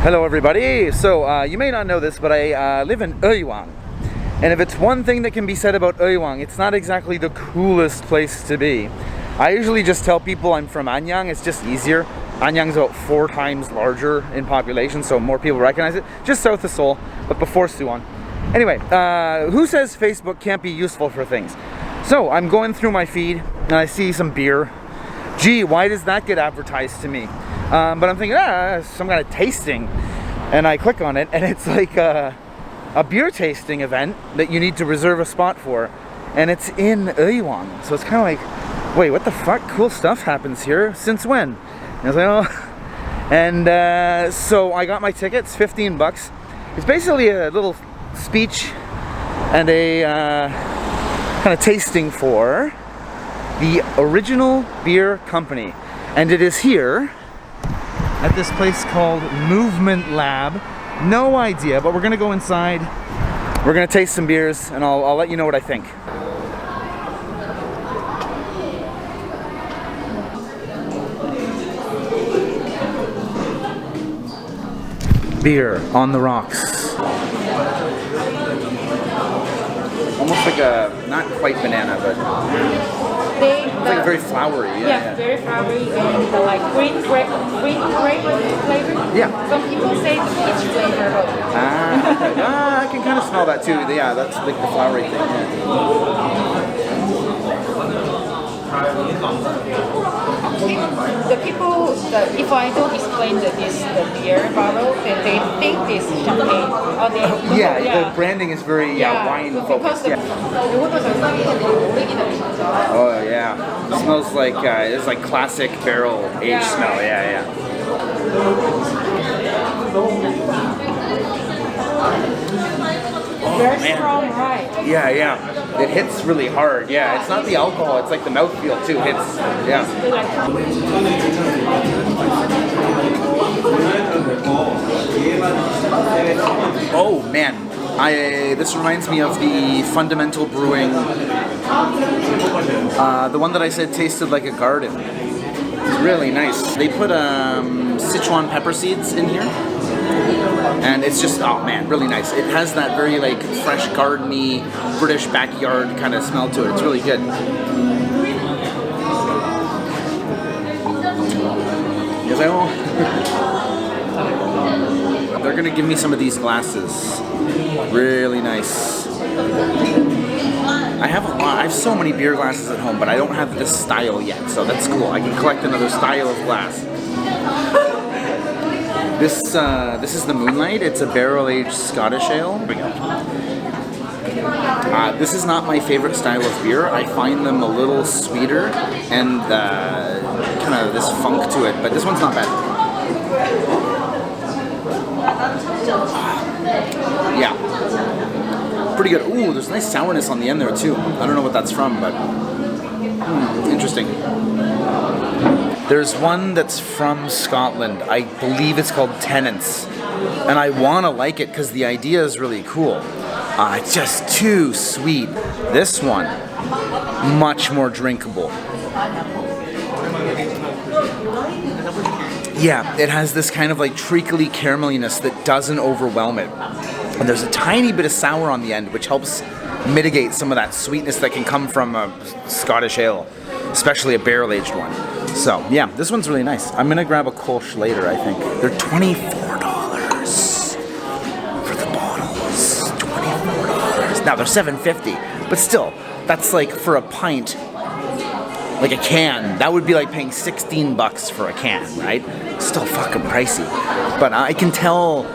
Hello everybody. So you may not know this, but I live in Uiwang. And if it's one thing that can be said about Uiwang, it's not exactly the coolest place to be. I usually just tell people I'm from Anyang, it's just easier. Anyang's about 4 times larger in population, so more people recognize it. Just south of Seoul, but before Suwon. Anyway, who says Facebook can't be useful for things? So I'm going through my feed and I see some beer. Gee, why does that get advertised to me? But I'm thinking, some kind of tasting. And I click on it and it's like a beer tasting event that you need to reserve a spot for. And it's in Uiwang. So it's kind of like, wait, what the fuck? Cool stuff happens here. Since when? And I was like, oh. And so I got my tickets, 15 bucks. It's basically a little speech and a kind of tasting for the original beer company. And it is here at this place called Movement Lab. No idea, but we're gonna go inside. We're gonna taste some beers and I'll let you know what I think. Beer on the rocks. Almost like a, not quite banana, but it's like very flowery. Yeah, very flowery and like green grape flavor. Yeah. Some people say the peach flavor. I can kind of smell that too. Yeah, that's like the flowery thing. The people, if I don't explain the beer bottle, they think this is champagne. Or The branding is very wine focused. Oh yeah, it smells like it's like classic barrel aged smell. Yeah. Very strong, right? Yeah. It hits really hard. Yeah, it's not the alcohol, it's like the mouthfeel too. Hits. Yeah. Oh man. This reminds me of the Fundamental Brewing, the one that I said tasted like a garden. It's really nice. They put Sichuan pepper seeds in here, and it's just, oh man, really nice. It has that very like fresh gardeny British backyard kind of smell to it. It's really good. They're gonna give me some of these glasses. Really nice. I have so many beer glasses at home, but I don't have this style yet, so that's cool. I can collect another style of glass. This is the Moonlight. It's a barrel-aged Scottish ale. Here we go. This is not my favorite style of beer. I find them a little sweeter and kind of this funk to it, but this one's not bad. Yeah, pretty good. Ooh, there's nice sourness on the end there too. I don't know what that's from, but interesting. There's one that's from Scotland. I believe it's called Tenants, and I want to like it because the idea is really cool. It's just too sweet. This one, much more drinkable. Yeah, it has this kind of like treacly carameliness that doesn't overwhelm it. And there's a tiny bit of sour on the end, which helps mitigate some of that sweetness that can come from a Scottish ale, especially a barrel-aged one. So, yeah, this one's really nice. I'm gonna grab a Kolsch later, I think. They're $24 for the bottles. $24. Now, they're $7.50, but still, that's like for a pint, like a can, that would be like paying 16 bucks for a can, right? Still fucking pricey. But I can tell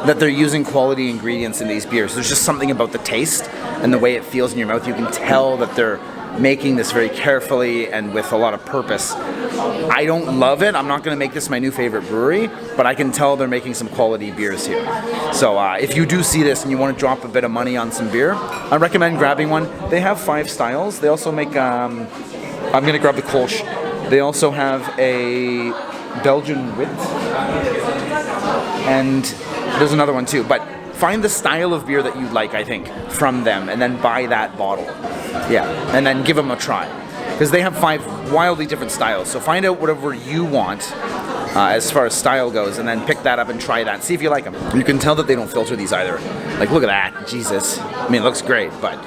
that they're using quality ingredients in these beers. There's just something about the taste and the way it feels in your mouth. You can tell that they're making this very carefully and with a lot of purpose. I don't love it. I'm not going to make this my new favorite brewery, but I can tell they're making some quality beers here. So if you do see this and you want to drop a bit of money on some beer, I recommend grabbing one. They have 5 styles. They also make, I'm going to grab the Kolsch. They also have a Belgian Wit, and there's another one too. But find the style of beer that you like, I think, from them, and then buy that bottle. Yeah, and then give them a try. Because they have 5 wildly different styles. So find out whatever you want as far as style goes, and then pick that up and try that. See if you like them. You can tell that they don't filter these either. Like, look at that, Jesus. I mean, it looks great, but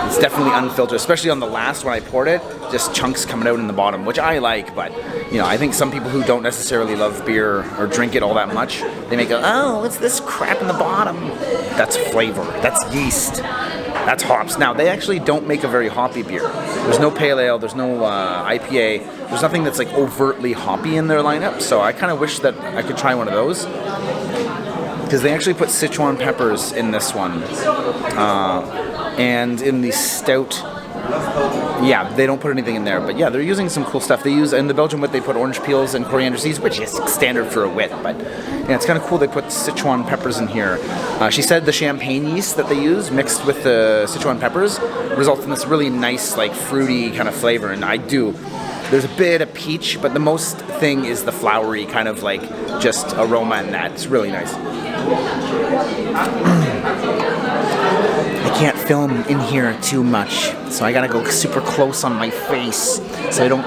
it's definitely unfiltered, especially on the last when I poured it, just chunks coming out in the bottom, which I like, but you know, I think some people who don't necessarily love beer or drink it all that much, they may go, oh, what's this crap in the bottom? That's flavor, that's yeast, that's hops. Now, they actually don't make a very hoppy beer. There's no pale ale, there's no IPA, there's nothing that's like overtly hoppy in their lineup, so I kind of wish that I could try one of those. Because they actually put Sichuan peppers in this one. And in the stout, yeah, they don't put anything in there. But yeah, they're using some cool stuff. They use, in the Belgian wit, they put orange peels and coriander seeds, which is standard for a wit. But yeah, it's kind of cool they put Sichuan peppers in here. She said the champagne yeast that they use, mixed with the Sichuan peppers, results in this really nice, like, fruity kind of flavor. And I do. There's a bit of peach, but the most thing is the flowery kind of, like, just aroma in that. It's really nice. I can't film in here too much, so I gotta go super close on my face so I don't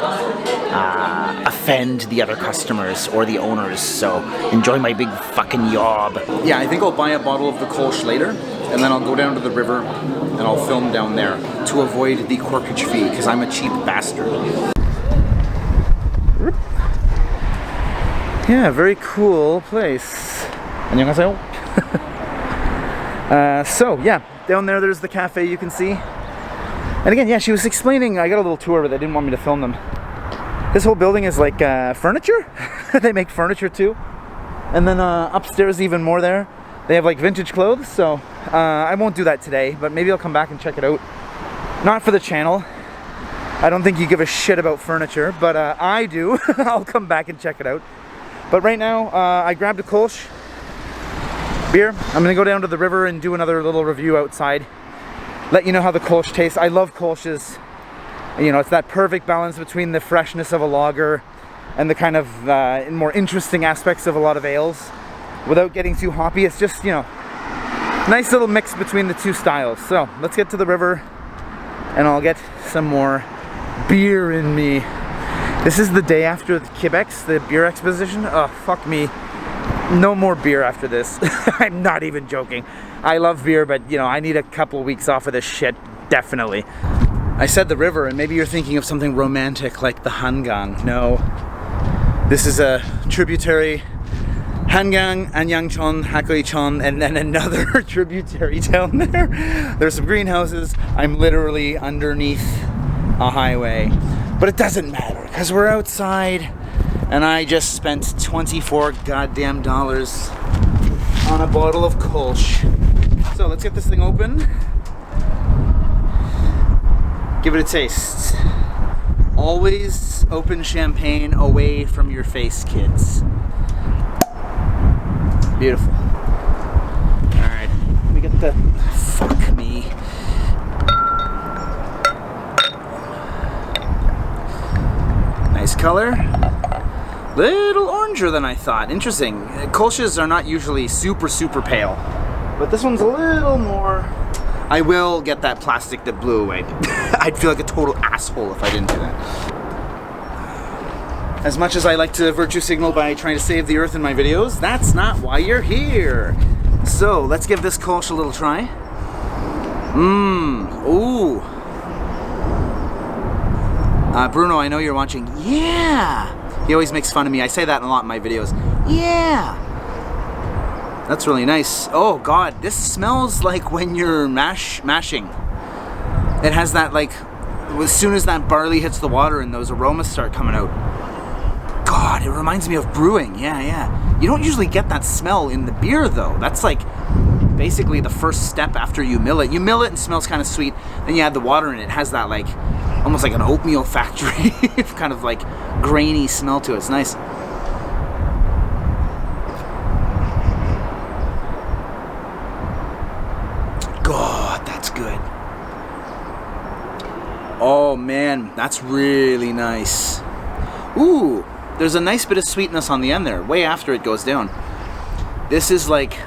offend the other customers or the owners, so enjoy my big fucking yob. Yeah, I think I'll buy a bottle of the Kolsch later, and then I'll go down to the river and I'll film down there to avoid the corkage fee, because I'm a cheap bastard. Yeah, very cool place. 안녕하세요. So yeah, down there's the cafe you can see. And again, yeah, she was explaining, I got a little tour, but they didn't want me to film them. This whole building is like furniture. They make furniture too. And then upstairs even more there. They have like vintage clothes, so I won't do that today, but maybe I'll come back and check it out. Not for the channel. I don't think you give a shit about furniture, but I do. I'll come back and check it out. But right now, I grabbed a Kolsch beer. I'm gonna go down to the river and do another little review outside. Let you know how the Kolsch tastes. I love Kolsch's. You know, it's that perfect balance between the freshness of a lager and the kind of more interesting aspects of a lot of ales without getting too hoppy. It's just, you know, nice little mix between the two styles. So let's get to the river and I'll get some more beer in me. This is the day after the Quebec's, the beer exposition. Oh, fuck me. No more beer after this. I'm not even joking. I love beer, but you know, I need a couple weeks off of this shit, definitely. I said the river, and maybe you're thinking of something romantic like the Hangang. No. This is a tributary, Hangang, Anyangchon, Hakoichon, and then another tributary down there. There's some greenhouses. I'm literally underneath a highway. But it doesn't matter, because we're outside, and I just spent 24 goddamn dollars on a bottle of Kolsch. So let's get this thing open. Give it a taste. Always open champagne away from your face, kids. Beautiful. Alright, let me get the... Fuck me. Nice color. Little oranger than I thought. Interesting. Kolsch's are not usually super pale, but this one's a little more. I will get that plastic that blew away. I'd feel like a total asshole if I didn't do that. As much as I like to virtue signal by trying to save the earth in my videos, that's not why you're here. So let's give this Kolsch a little try. Ooh. Bruno, I know you're watching. Yeah! He always makes fun of me. I say that a lot in my videos. Yeah! That's really nice. Oh god, this smells like when you're mashing. It has that, like, as soon as that barley hits the water and those aromas start coming out. God, it reminds me of brewing. Yeah. You don't usually get that smell in the beer though. That's like basically the first step after you mill it. You mill it and it smells kind of sweet. Then you add the water and it has that like almost like an oatmeal factory kind of like grainy smell to it. It's nice. God, that's good. Oh man, that's really nice. Ooh, there's a nice bit of sweetness on the end there, way after it goes down. This is like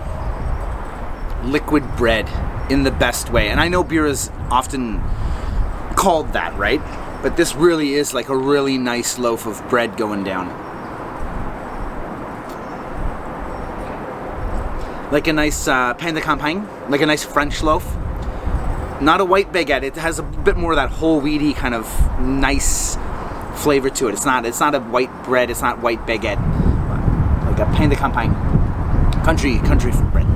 liquid bread in the best way. And I know beer is often called that, right? But this really is like a really nice loaf of bread going down. like a nice pain de campagne, like a nice French loaf. Not a white baguette. It has a bit more of that whole wheaty kind of nice flavor to it. It's not a white bread. It's not white baguette. Like a pain de campagne, country bread.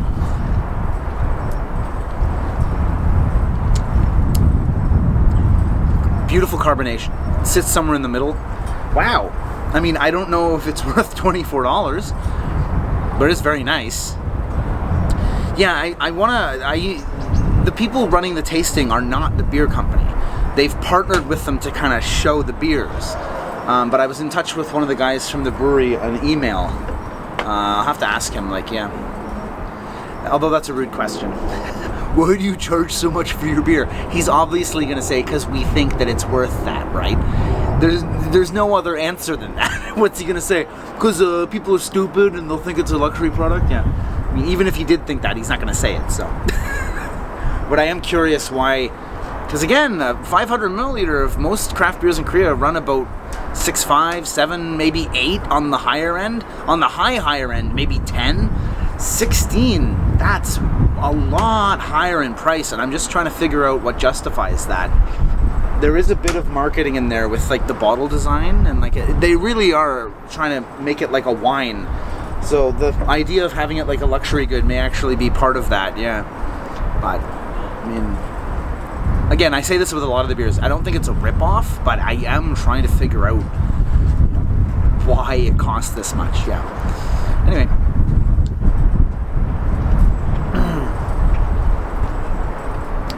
Beautiful carbonation. It sits somewhere in the middle. Wow. I mean, I don't know if it's worth $24, but it's very nice. Yeah, the people running the tasting are not the beer company. They've partnered with them to kind of show the beers. But I was in touch with one of the guys from the brewery on email. I'll have to ask him, like, yeah. Although that's a rude question. Why do you charge so much for your beer? He's obviously going to say, because we think that it's worth that, right? There's no other answer than that. What's he going to say? Because people are stupid and they'll think it's a luxury product? Yeah. I mean, even if he did think that, he's not going to say it, so. But I am curious why, because again, 500 milliliter of most craft beers in Korea run about 6.5, 7, maybe 8 on the higher end. On the higher end, maybe 10. 16, that's a lot higher in price, and I'm just trying to figure out what justifies that. There is a bit of marketing in there with like the bottle design, and like they really are trying to make it like a wine. So the idea of having it like a luxury good may actually be part of that, yeah. But, I mean, again, I say this with a lot of the beers. I don't think it's a rip-off, but I am trying to figure out why it costs this much, yeah. Anyway.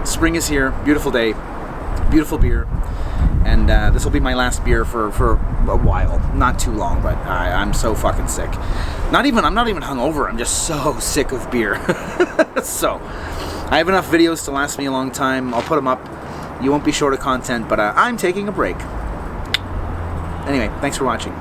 Spring is here, beautiful day, beautiful beer, and this will be my last beer for a while, not too long, but I'm so fucking sick. I'm not even hungover, I'm just so sick of beer. So, I have enough videos to last me a long time. I'll put them up. You won't be short of content, but I'm taking a break. Anyway, thanks for watching.